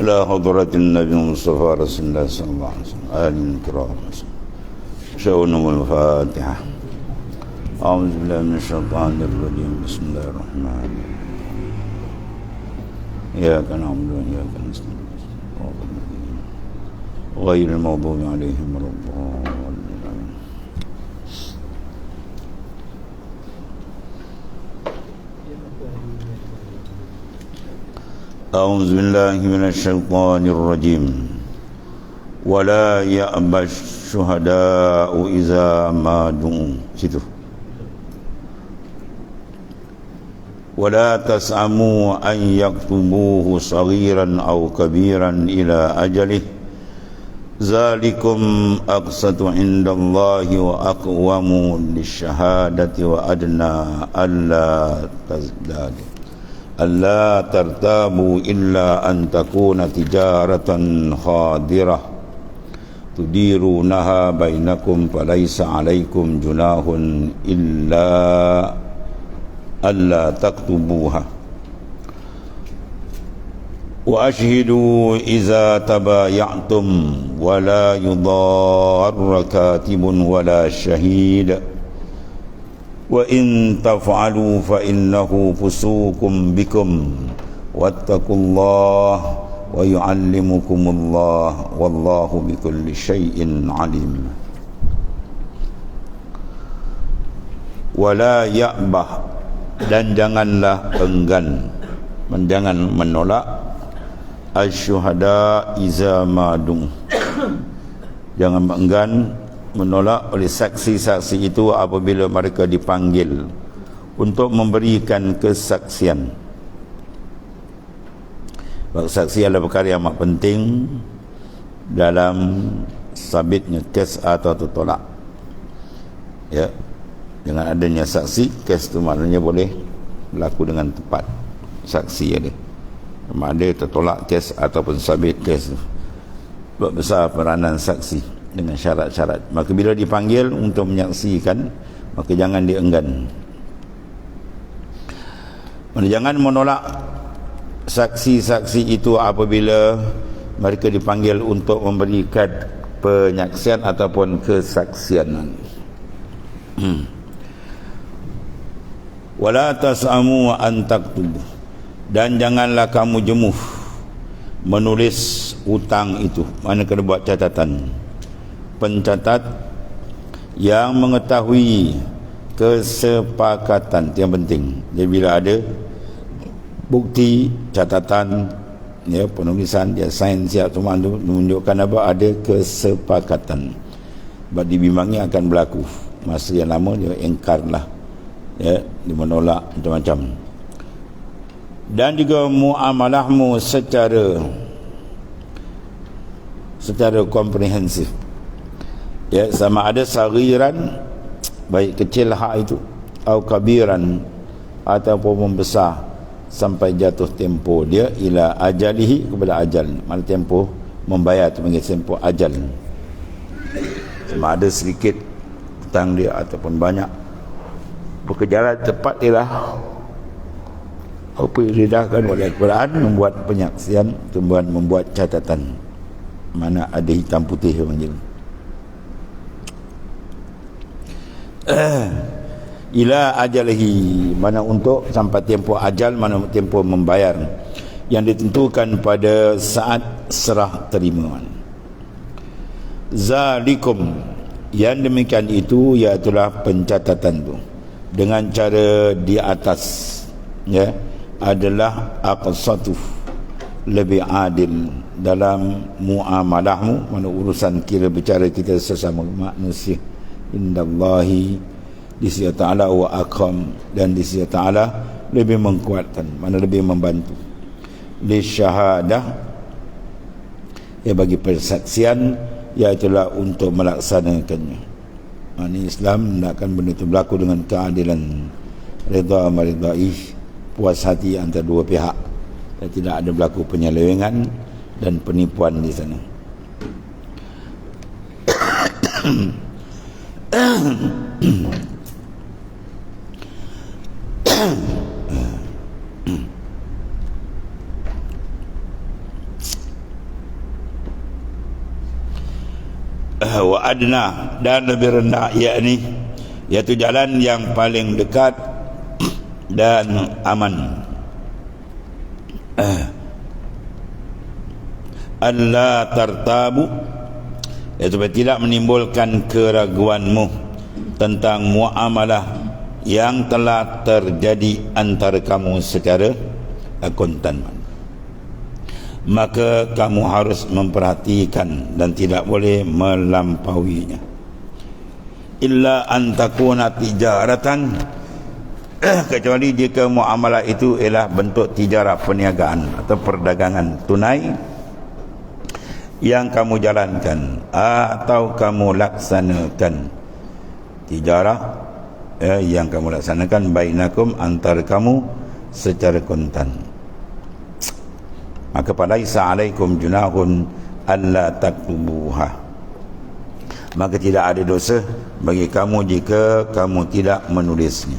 إلى حضرة النبي المصطفى رسول الله صلى الله عليه وسلم آل الكرام شؤونهم الفاتحة. أعوذ بالله من الشيطان الرجيم. بسم الله الرحمن الرحيم. إياك نعبد وإياك نستعين غير المغضوب عليهم ولا الضالين. أعوذ بالله من الشيطان الرجيم. ولا يأبى الشهداء إذا ما دعوا. Situ. ولا تسأموا أن يكتبوه صغيرا أو كبيرا إلى أجله ذلكم أقسط عند الله وأقوم للشهادة وأدنى ألا ترتابوا إلا أن تكون تجارة خاضرة تديرونها بينكم فليس عليكم جناح إلا ألا تكتبوها وأشهدوا إذا تبايعتم ولا يضار كاتب ولا شهيد وإن تفعلوا فإنه فسوق بكم واتقوا الله ويعلمكم الله والله بكل شيء عليم. ولا يأبه, dan janganlah enggan, jangan menolak, asyuhada iza madu, jangan enggan menolak oleh saksi-saksi itu apabila mereka dipanggil untuk memberikan kesaksian. Saksi adalah perkara yang amat penting dalam sabitnya kes atau tertolak. Ya, dengan adanya saksi, kes itu maknanya boleh berlaku dengan tepat. Saksi ada, sama ada tertolak kes ataupun sabit kes. Sebab besar peranan saksi dengan syarat-syarat. Maka bila dipanggil untuk menyaksikan, maka jangan dienggan. Jangan menolak saksi-saksi itu apabila mereka dipanggil untuk memberikan penyaksian ataupun kesaksian. Wala tas'amu an taktubu, dan janganlah kamu jemuh menulis hutang itu. Mana kena buat catatan. Pencatat yang mengetahui kesepakatan yang penting. Jadi bila ada bukti catatan, ya, penulisan, dia sign siap semua itu menunjukkan apa, ada kesepakatan. Sebab dibimbangi akan berlaku masa yang lama, dia engkar lah, ya, dia menolak macam-macam. Dan juga muamalahmu secara komprehensif, ya, sama ada saghiran, baik kecil hak itu, atau kabiran ataupun membesar, sampai jatuh tempoh dia ila ajalihi, kepada ajal. Mana tempoh membayar itu panggil tempoh ajal. Sama ada sedikit hutang dia ataupun banyak, berkejaran tepat ialah apa yang didahkan oleh Al-Quran, membuat penyaksian, membuat catatan, mana ada hitam putih panggil. Ila ajalihi, mana untuk sampai tempoh ajal, mana tempoh membayar yang ditentukan pada saat serah terima. Zalikum, yang demikian itu iaitulah pencatatan itu dengan cara di atas, ya, adalah aqsatu, lebih adil dalam muamalahmu, mana urusan kira bicara kita sesama manusia, indallahi, di sisi Ta'ala, wa aqam, dan di sisi Ta'ala lebih menguatkan, mana lebih membantu. Li syahadah, ya, bagi persaksian, iaitulah untuk melaksanakannya. Ini Islam hendakkan benda itu berlaku dengan keadilan, redha maridai, puas hati antara dua pihak, dan tidak ada berlaku penyelewengan dan penipuan di sana. wa adna, dan lebih rendah, yakni iaitu jalan yang paling dekat dan aman. Allah tartabu, iaitu supaya tidak menimbulkan keraguanmu tentang muamalah yang telah terjadi antara kamu secara akuntan. Maka kamu harus memperhatikan dan tidak boleh melampauinya. Illa an takuna tijaratan, kecuali jika muamalah itu ialah bentuk tijarah, perniagaan atau perdagangan tunai yang kamu jalankan atau kamu laksanakan. Tijarah yang kamu laksanakan bainakum, antara kamu secara kontan. Maka falaisa alaikum junahun alla taktubuha, maka tidak ada dosa bagi kamu jika kamu tidak menulisnya.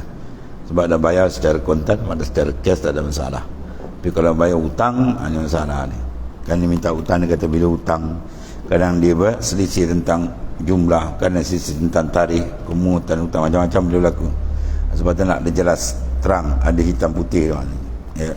Sebab dah bayar secara kontan, maka secara cash tak ada masalah. Tapi kalau bayar hutang, ada masalah ni. Kan dia minta hutang, dia kata bila hutang, kadang dia berselisih tentang jumlah, kadang selisih tentang tarikh, kemudian hutang, macam-macam boleh berlaku. Sebab tu nak ada jelas terang, ada hitam putih ya.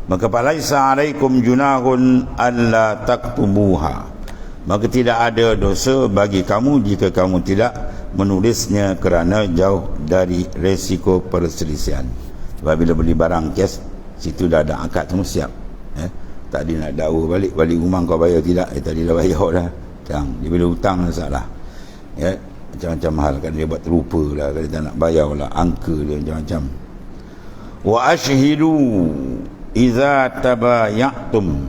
Maka falaisa alaikum junahun alla taktubuha, maka tidak ada dosa bagi kamu jika kamu tidak menulisnya kerana jauh dari resiko perselisihan. Sebab bila beli barang cash, situ dah ada akad semua siap. Tak ada nak dakwa balik rumah kau bayar tidak, tadi dah bayar dah. Jangan, dia bila hutang salah. Macam-macam hal, kan dia buat terlupa lah, kan dia tak nak bayar lah, angka dia macam-macam. Wa ashhidu iza tabayatum,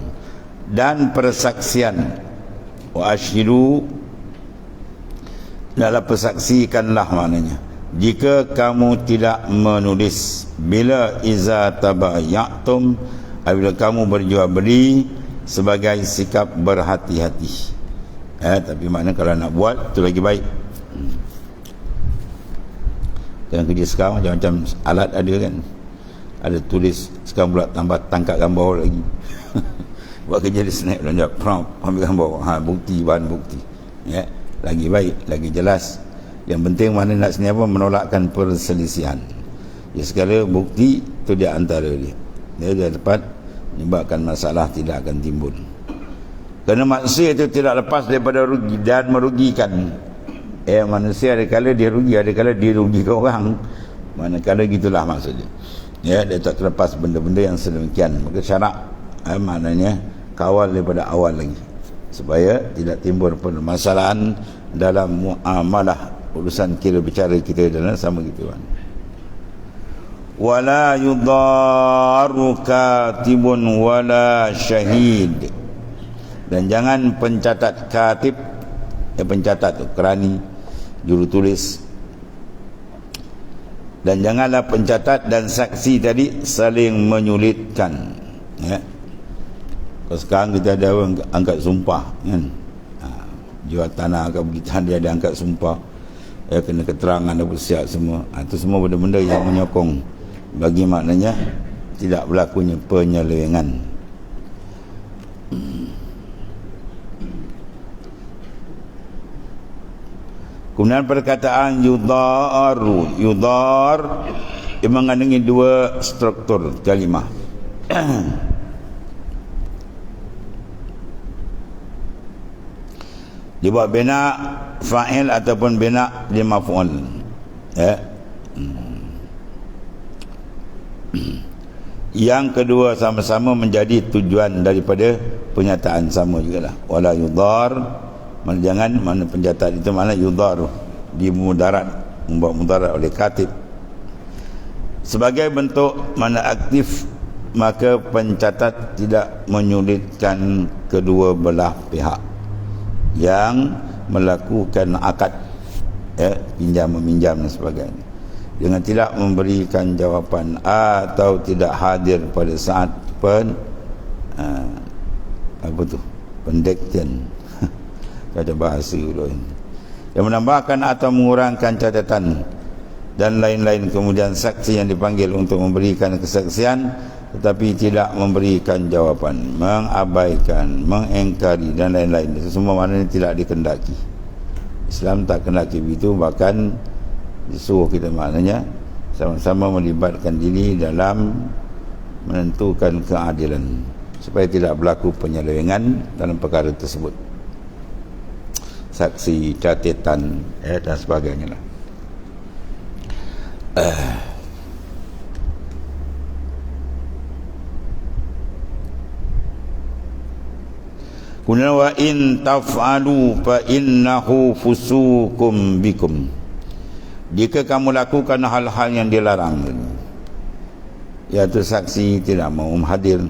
dan persaksian. Wa ashhidu, dalam persaksikanlah maknanya jika kamu tidak menulis. Bila iza tabayatum, apabila kamu berjual beli sebagai sikap berhati-hati. Tapi makna kalau nak buat itu lagi baik. Dalam kerja sekarang macam-macam alat ada kan, ada tulis, sekarang pula tambah tangkap gambar lagi. Buat kerja dia snap dan jawab prompt, ambil gambar, bukti, bahan bukti. Lagi baik, lagi jelas. Yang penting mana nak sini apa, menolakkan perselisihan. Segala bukti tu dia antara dia dapat menyebabkan masalah tidak akan timbul. Kerana manusia itu tidak lepas daripada rugi dan merugikan. Manusia ada kala dia rugi, ada kala dia rugikan orang. Manakala gitulah maksudnya. Dia tak terlepas benda-benda yang sedemikian. Maka syarak maknanya kawal daripada awal lagi, supaya tidak timbul permasalahan dalam muamalah, urusan kira bicara kita dan sama gitu kan. Wala yudarru katibun wala syahid, dan jangan pencatat katib, pencatat tu kerani, juru tulis, dan janganlah pencatat dan saksi tadi saling menyulitkan. Kalau sekarang kita ada orang angkat sumpah kan, jual tanah ke begitu, dia ada angkat sumpah, kena keterangan ada bersiap semua. Itu semua benda-benda yang menyokong bagi maknanya tidak berlakunya penyelewengan. Kemudian perkataan yudaru, yudar ia mengandungi dua struktur kalimah. Dibuat bina fa'il ataupun bina di maf'ul. Yang kedua sama-sama menjadi tujuan daripada penyataan sama jugalah. Wala yudar, jangan, mana pencatat itu mana yudar, dimudarat, membuat mudarat oleh katib. Sebagai bentuk mana aktif, maka pencatat tidak menyulitkan kedua belah pihak yang melakukan akad, pinjam meminjam dan sebagainya, dengan tidak memberikan jawapan atau tidak hadir pada saat pendektian. Ada bahasa dulu. yang menambahkan atau mengurangkan catatan dan lain-lain. Kemudian saksi yang dipanggil untuk memberikan kesaksian tetapi tidak memberikan jawapan, mengabaikan, mengingkari dan lain-lain, itu semua maknanya tidak dikendaki. Islam tak kendaki begitu, bahkan disuruh kita maknanya sama-sama melibatkan diri dalam menentukan keadilan supaya tidak berlaku penyelewengan dalam perkara tersebut, saksi, catatan dan sebagainya lah. Kemudian wa in taf'alu fa innahu fusukum bikum, jika kamu lakukan hal-hal yang dilarang, iaitu saksi tidak mau hadir,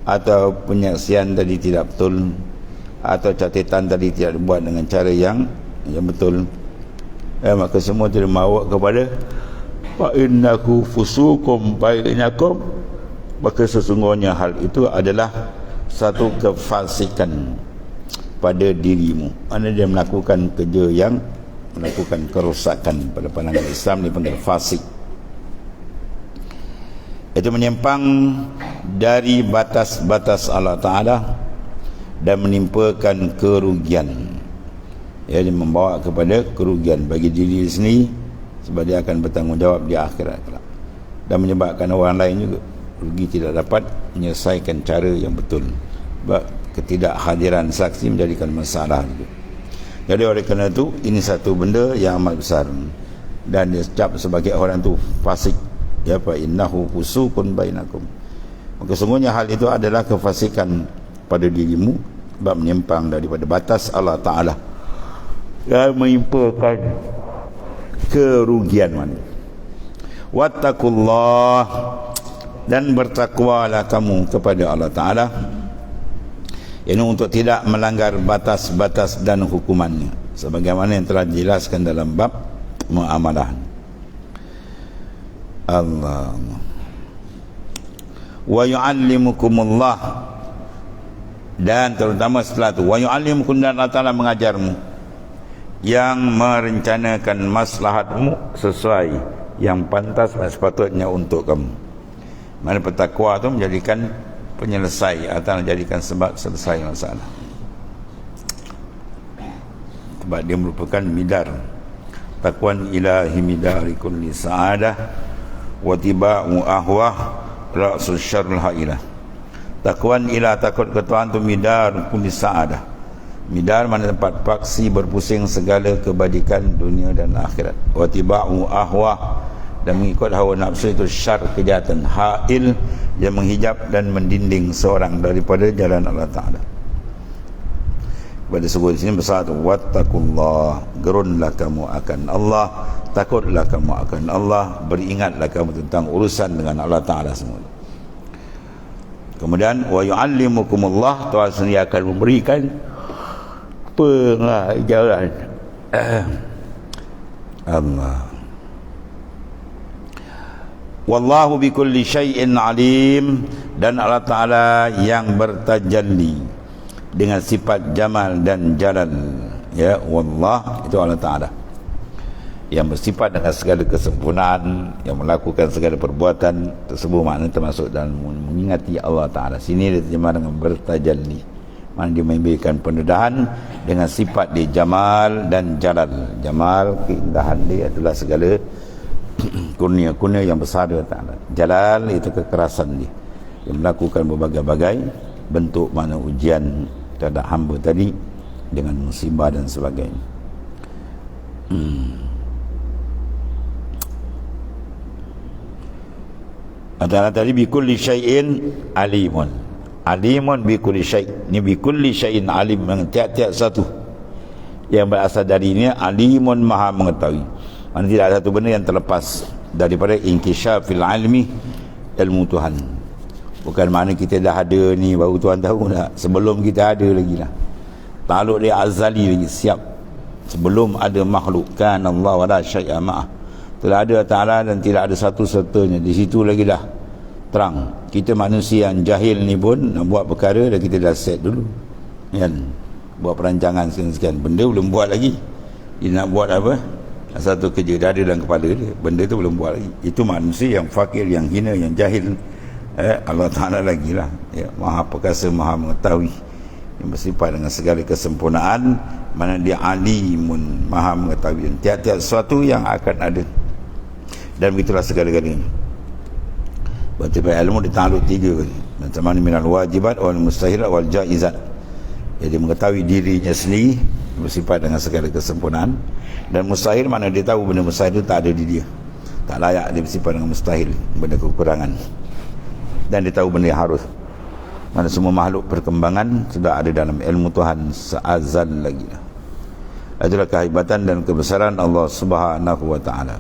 atau penyaksian tadi tidak betul, atau catatan tadi tidak dibuat dengan cara yang betul, maka semua tidak mahu kepada fa innahu fusukum bainakum, maka sesungguhnya hal itu adalah satu kefasikan pada dirimu. Mana dia melakukan kerja yang melakukan kerosakan, pada pandangan Islam dipanggil fasik. Itu menyimpang dari batas-batas Allah Ta'ala dan menimpakan kerugian, dia membawa kepada kerugian bagi diri sendiri sebab dia akan bertanggungjawab di akhirat, dan menyebabkan orang lain juga rugi, tidak dapat menyelesaikan cara yang betul. Sebab ketidakhadiran saksi menjadikan masalah juga. Jadi oleh kerana itu, ini satu benda yang amat besar, dan dia cap sebagai orang tu fasik, ya, fa innahu fusukun bainakum, maka sungguhnya hal itu adalah kefasikan pada dirimu sebab menyimpang daripada batas Allah Ta'ala dan menimpakan kerugian mana. Wattaqullah, dan bertakwalah kamu kepada Allah Ta'ala, ini untuk tidak melanggar batas-batas dan hukumannya, sebagaimana yang telah dijelaskan dalam bab muamalah. Allah wa yu'allimukumullah, dan terutama setelah itu wa yu'allimukum, dan Allah Ta'ala mengajarmu yang merencanakan maslahatmu sesuai yang pantas dan sepatutnya untuk kamu. Mana bertakwa itu menjadikan penyelesai atau menjadikan sebab selesai masalah, sebab dia merupakan midar. Takwan ilahi midari kulli sa'adah wa tiba'u ahwah ra'sul syarrul ha'ilah. Takwan ilah, takut ke Tuhan itu midar kulli sa'adah. Midar mana tempat paksi berpusing segala kebaikan dunia dan akhirat. Wa tiba'u ahwah, dan mengikut hawa nafsu itu syar, kejahatan. Ha'il, yang menghijab dan mendinding seorang daripada jalan Allah Ta'ala. Pada sebut sini bersatu, wattaqullah, gerunlah kamu akan Allah, takutlah kamu akan Allah, beringatlah kamu tentang urusan dengan Allah Ta'ala semua. Kemudian wa yu'allimukumullah, Tuhan sendiri akan memberikan pengajaran. Allah. Wallahu bikulli syai'in alim, dan Allah Ta'ala yang bertajalli dengan sifat jamal dan jalal, ya, wallah itu Allah Ta'ala yang bersifat dengan segala kesempurnaan, yang melakukan segala perbuatan tersebut, maknanya termasuk dalam mengingati Allah Ta'ala. Sini dia terjemah dengan bertajalli, maknanya dia memberikan pendedahan dengan sifat dia jamal dan jalal. Jamal, keindahan dia adalah segala kurnia-kurnia yang besar dari Ta'ala. Jalal itu kekerasan dia, yang melakukan berbagai-bagai bentuk mana ujian terhadap hamba tadi dengan musibah dan sebagainya. Antara tadi bikulli syai'in alimun. Alimun bikulli syai'. Ini bikulli syai'in alim, tiap-tiap satu yang berasal dari ini. Alimun, maha mengetahui. Mana tidak ada satu benda yang terlepas daripada inkishafil ilmi, ilmu Tuhan. Bukan makna kita dah ada ni baru Tuhan tahu, tak. Sebelum kita ada lagi lah, takluk dia azali lagi, siap sebelum ada makhluk. Kan Allah wala syai'a ma'ah, telah ada Ta'ala dan tidak ada satu sertanya. Di situ lagi dah terang. Kita manusia yang jahil ni pun nak buat perkara dah, kita dah set dulu kan, buat perancangan sekian-sekian, benda belum buat lagi, Dia nak buat apa? Satu kerja dah ada dalam kepala dia, benda tu belum buat lagi. Itu manusia yang fakir, yang hina, yang jahil. Allah Ta'ala lagi lah, maha perkasa, maha mengetahui, yang bersifat dengan segala kesempurnaan, mana dia alimun, maha mengetahui tiap-tiap sesuatu yang akan ada. Dan begitulah segala-galanya. Berarti ilmu ditakluk tiga, macam mana minal wajibat wal mustahilat wal jaizat. Jadi mengetahui dirinya sendiri, bersifat dengan segala kesempurnaan. Dan mustahil, mana dia tahu benda mustahil itu tak ada di dia, tak layak dia bersifat dengan mustahil, benda kekurangan. Dan dia tahu benda yang harus, mana semua makhluk perkembangan sudah ada dalam ilmu Tuhan seazal lagi. Itulah kehebatan dan kebesaran Allah Subhanahu wa ta'ala.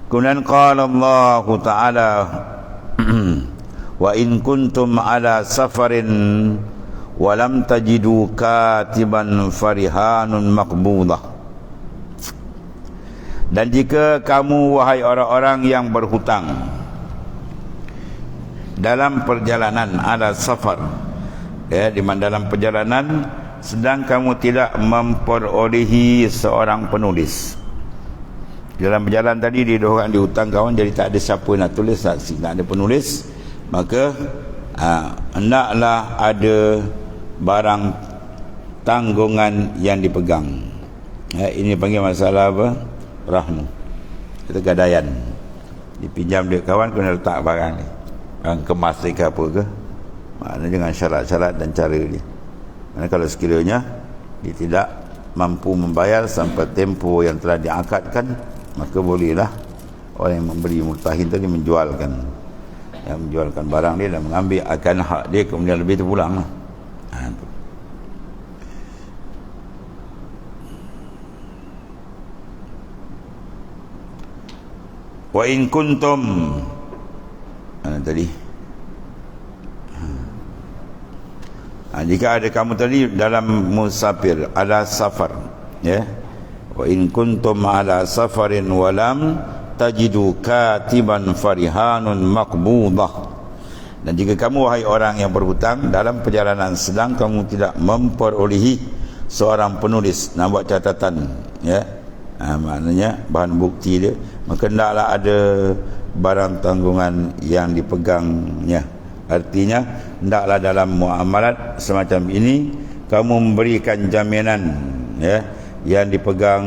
Kemudian qala Allah Ta'ala wa in kuntum ala safarin walam tajidu katiban farihanun maqbudah. Dan jika kamu, wahai orang-orang yang berhutang, dalam perjalanan, ada safar, di mana dalam perjalanan sedang kamu tidak memperolehi seorang penulis. Dalam perjalanan tadi dia orang dihutang kawan, jadi tak ada siapa nak tulis saksi, tak ada penulis, maka hendaklah ada barang tanggungan yang dipegang. Ini panggil masalah apa? Rahnu. Itu gadaian. Dipinjam duit kawan, kena letak barang ni, barang kemas ke apa ke, maknanya dengan syarat-syarat dan cara dia. Karena kalau sekiranya dia tidak mampu membayar sampai tempoh yang telah diakadkan, maka bolehlah orang yang memberi murtahin tadi menjualkan barang dia dan mengambil akan hak dia, kemudian lebih terpulang lah. Wa in kuntum tadi jika ada kamu tadi dalam musafir, ada safar, wa in kuntum ala safarin walam tajidu katiban farihanun maqbudah. Dan jika kamu, wahai orang yang berhutang, dalam perjalanan sedang kamu tidak memperolehi seorang penulis nak buat catatan, maknanya bahan bukti dia, maka hendaklah ada barang tanggungan yang dipegangnya. Artinya hendaklah dalam muamalat semacam ini kamu memberikan jaminan, yang dipegang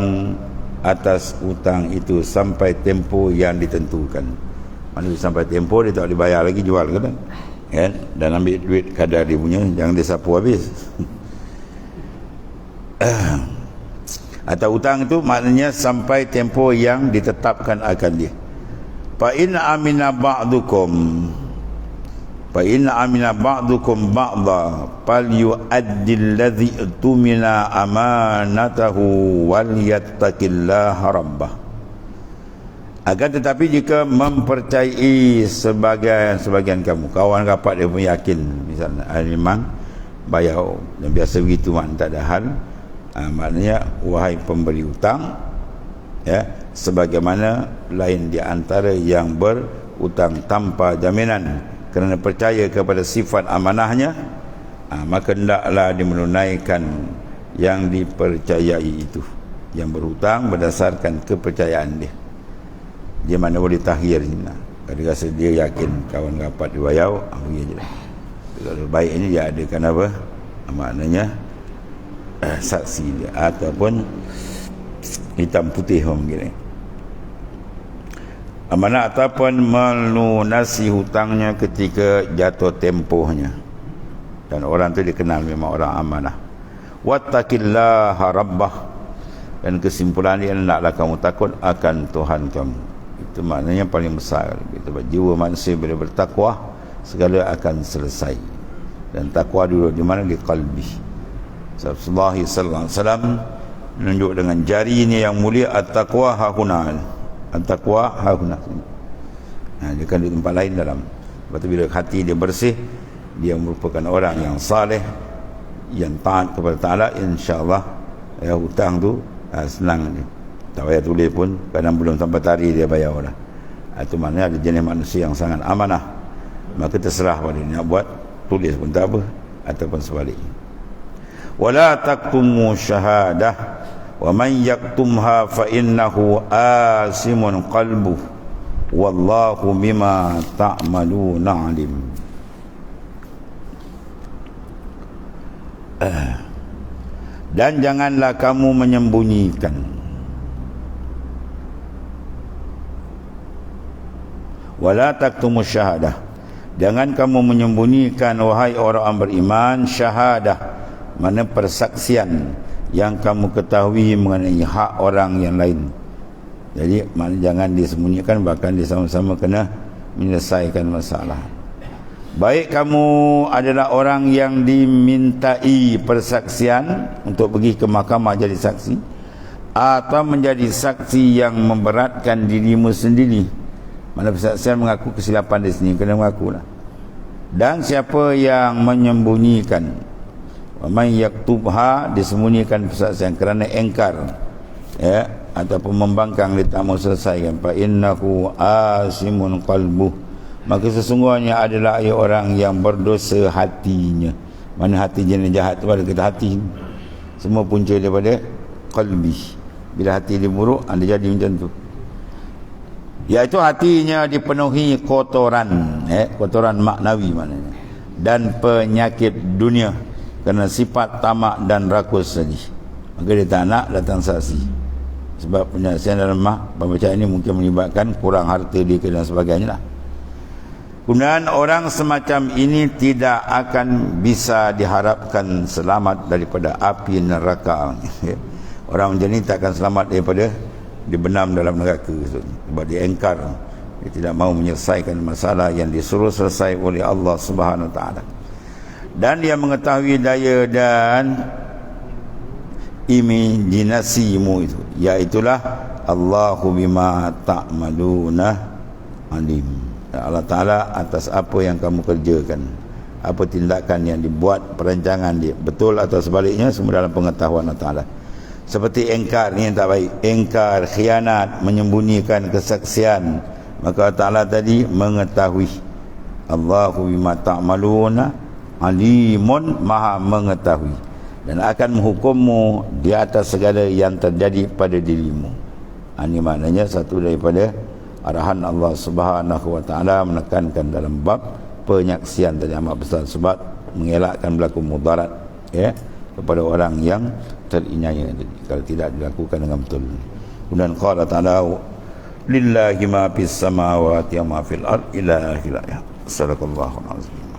atas hutang itu sampai tempoh yang ditentukan. Maksudnya sampai tempoh dia tak dibayar lagi, jual kan, dan ambil duit kadar dia punya, jangan dia sapu habis. Atau hutang itu maknanya sampai tempoh yang ditetapkan akan dia. Fa in amina ba'dukum ba'da fal yu'addi alladhi tumina amanatahu wal yattaqillaha rabbah. Akan tetapi jika mempercayai sebagian kamu, kawan rapat dia pun yakin, misalnya memang bayar, dan biasa begitu, tak ada hal, maknanya wahai pemberi hutang, sebagaimana lain di antara yang berhutang tanpa jaminan kerana percaya kepada sifat amanahnya, maka hendaklah dimenunaikan yang dipercayai itu, yang berhutang berdasarkan kepercayaan dia. Dia mana boleh takhir, kalau rasa dia yakin kawan rapat dia bayar, bagi je lah. Kalau baik ini dia adakan apa, maknanya saksi dia ataupun hitam putih orang kira amanah, ataupun melunasi hutangnya ketika jatuh tempohnya, dan orang tu dikenal memang orang amanah. Wattaqillaha rabbah, dan kesimpulan dia, hendaklah kamu takut akan Tuhan kamu. Itu maknanya paling besar. Sebab jiwa manusia bila bertakwa, segala akan selesai. Dan takwa dulu di mana? Di qalbi. Rasulullah sallallahu alaihi wasallam menunjuk dengan jarinya yang mulia, at-taqwa hahuna. At-taqwa hahuna. Dia kan di tempat lain dalam. Sebab tu bila hati dia bersih, dia merupakan orang yang saleh, yang taat kepada Ta'ala, insya-Allah hutang tu senang dia. Tak payah tulis pun, kadang belum sampai tarikh dia bayar dah. Itu maknanya ada jenis manusia yang sangat amanah. Maka terserah pada dia nak buat, tulis pun tak apa, ataupun sebaliknya. Wala taqtumu syahadah, wa man yaktumha fa innahu asimun qalbuh wallahu bima ta'maluna alim. Dan janganlah kamu menyembunyikan wala taktumus syahadah, jangan kamu menyembunyikan wahai orang beriman syahadah, mana persaksian yang kamu ketahui mengenai hak orang yang lain. Jadi mana jangan disembunyikan, bahkan disama-sama kena menyelesaikan masalah. Baik kamu adalah orang yang dimintai persaksian untuk pergi ke mahkamah jadi saksi, atau menjadi saksi yang memberatkan dirimu sendiri. Mana persaksian mengaku kesilapan di sini, kena mengakulah. Dan siapa yang menyembunyikan, man yaktubha, disembunyikan persaksian kerana engkar, ya, ataupun membangkang dia tak mau selesaikan, fa innahu asimun qalbuh, maka sesungguhnya adalah orang yang berdosa hatinya. Mana hati jenis jahat tu pada kita hati, semua punca daripada qalbi. Bila hati dia buruk, dia jadi macam tu, iaitu hatinya dipenuhi kotoran, kotoran maknawi maknanya, dan penyakit dunia, kerana sifat tamak dan rakus tadi. Maka dia tak nak datang saksi, sebab penyaksian dalam pembacaan ini mungkin menyebabkan kurang harta dia dan sebagainya lah. Kemudian orang semacam ini tidak akan bisa diharapkan selamat daripada api neraka. Orang macam ini tak akan selamat daripada dibenam dalam neraka, sebab dia engkar, dia tidak mahu menyelesaikan masalah yang disuruh selesai oleh Allah Subhanahu Wa Taala. Dan dia mengetahui daya dan imajinasimu itu, iaitulah Allahu bima ta'maluna alim. Allah Ta'ala atas apa yang kamu kerjakan, apa tindakan yang dibuat, perancangan dia, betul atau sebaliknya, semua dalam pengetahuan Allah Ta'ala. Seperti engkar ni yang tak baik, engkar, khianat, menyembunyikan kesaksian, maka Allah Ta'ala tadi mengetahui. Allahu bima ta'maluna alimun, maha mengetahui, dan akan menghukummu di atas segala yang terjadi pada dirimu. Ini maknanya satu daripada arahan Allah Subhanahu Wa Taala menekankan dalam bab penyaksian tadi amat besar, sebab mengelakkan berlaku mudarat, ya, kepada orang yang terinyaya kalau tidak dilakukan dengan betul. Kemudian qala ta'ala lillahi ma fis samawati wa ma fil ard ila akhirih. Sadaqallahul azim.